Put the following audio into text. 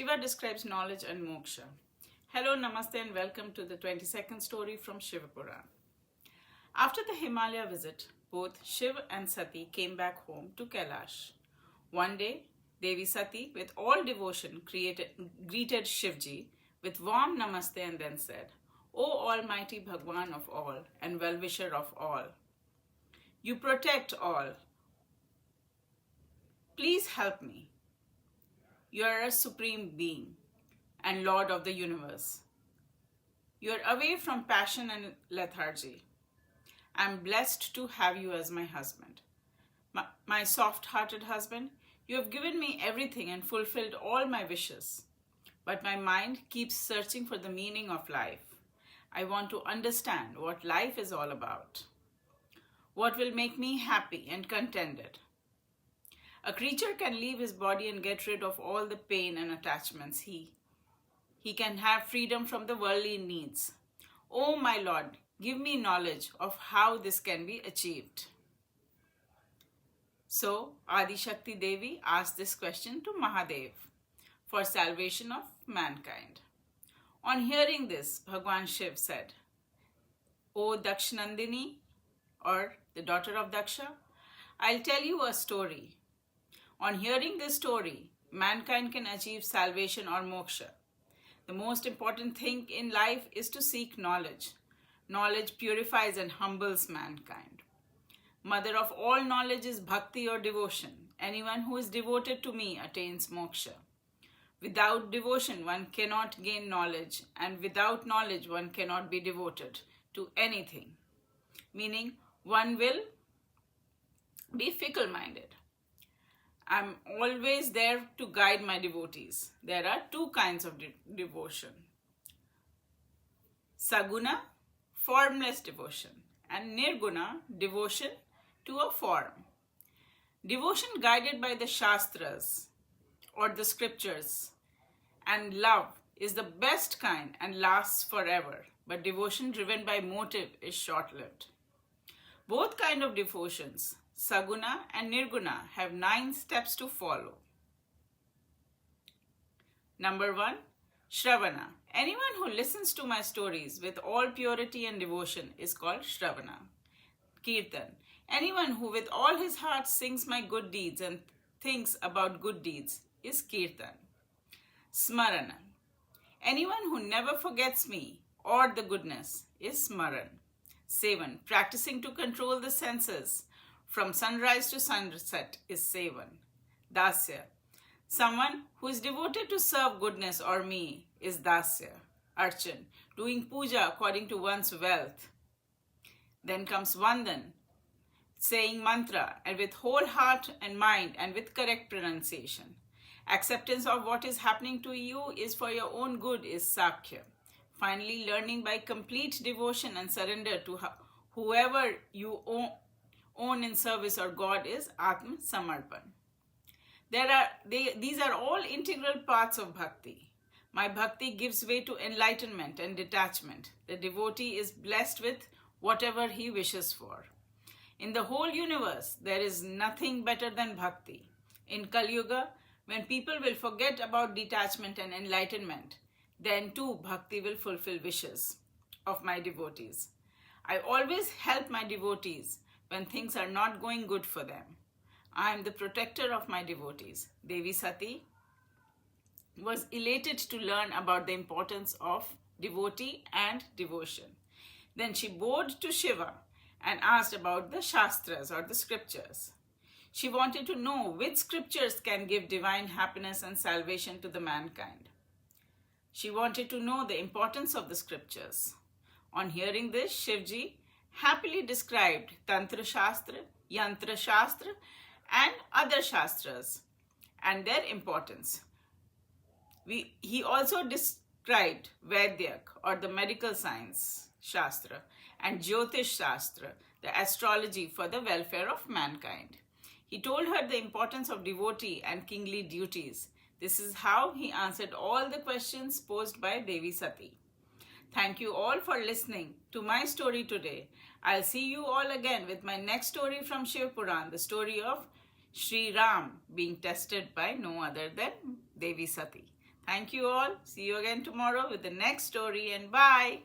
Shiva describes knowledge and moksha. Hello, namaste, and welcome to the 22nd story from Shiva Purana. After the Himalaya visit, both Shiva and Sati came back home to Kailash. One day, Devi Sati, with all devotion, greeted Shivji with warm namaste and then said, O Almighty Bhagwan of all and well-wisher of all, you protect all. Please help me. You are a supreme being and Lord of the universe. You are away from passion and lethargy. I am blessed to have you as my husband. My soft-hearted husband, you have given me everything and fulfilled all my wishes. But my mind keeps searching for the meaning of life. I want to understand what life is all about. What will make me happy and contented? A creature can leave his body and get rid of all the pain and attachments. He can have freedom from the worldly needs. Oh my Lord, give me knowledge of how this can be achieved. So, Adi Shakti Devi asked this question to Mahadev for salvation of mankind. On hearing this, Bhagwan Shiv said, O Dakshanandini, or the daughter of Daksha, I'll tell you a story. On hearing this story, mankind can achieve salvation or moksha. The most important thing in life is to seek knowledge. Knowledge purifies and humbles mankind. Mother of all knowledge is bhakti or devotion. Anyone who is devoted to me attains moksha. Without devotion, one cannot gain knowledge, and without knowledge, one cannot be devoted to anything. Meaning, one will be fickle-minded. I'm always there to guide my devotees. There are two kinds of devotion. Saguna, formless devotion, and Nirguna, devotion to a form. Devotion guided by the Shastras or the scriptures and love is the best kind and lasts forever, but devotion driven by motive is short-lived. Both kind of devotions, Saguna and Nirguna, have 9 steps to follow. Number 1, Shravana. Anyone who listens to my stories with all purity and devotion is called Shravana. Kirtan. Anyone who with all his heart sings my good deeds and thinks about good deeds is Kirtan. Smarana. Anyone who never forgets me or the goodness is Smaran. Sevan. Practicing to control the senses from sunrise to sunset is Sevan. Dasya. Someone who is devoted to serve goodness or me is Dasya. Archan. Doing puja according to one's wealth. Then comes Vandan. Saying mantra and with whole heart and mind and with correct pronunciation. Acceptance of what is happening to you is for your own good is Sakya. Finally, learning by complete devotion and surrender to whoever you own in service or God is Atma Samarpan. These are all integral parts of bhakti. My bhakti gives way to enlightenment and detachment. The devotee is blessed with whatever he wishes for. In the whole universe, there is nothing better than bhakti. In Kali Yuga, when people will forget about detachment and enlightenment, then too bhakti will fulfill wishes of my devotees. I always help my devotees when things are not going good for them. I am the protector of my devotees. Devi Sati was elated to learn about the importance of devotee and devotion. Then she bowed to Shiva and asked about the Shastras or the scriptures. She wanted to know which scriptures can give divine happiness and salvation to the mankind. She wanted to know the importance of the scriptures. On hearing this, Shivji happily described Tantra Shastra, Yantra Shastra, and other Shastras and their importance. He also described Vaidyak or the medical science Shastra and Jyotish Shastra, the astrology for the welfare of mankind. He told her the importance of devotee and kingly duties. This is how he answered all the questions posed by Devi Sati. Thank you all for listening to my story today. I'll see you all again with my next story from Shiva Purana, the story of Sri Ram being tested by no other than Devi Sati. Thank you all. See you again tomorrow with the next story, and bye.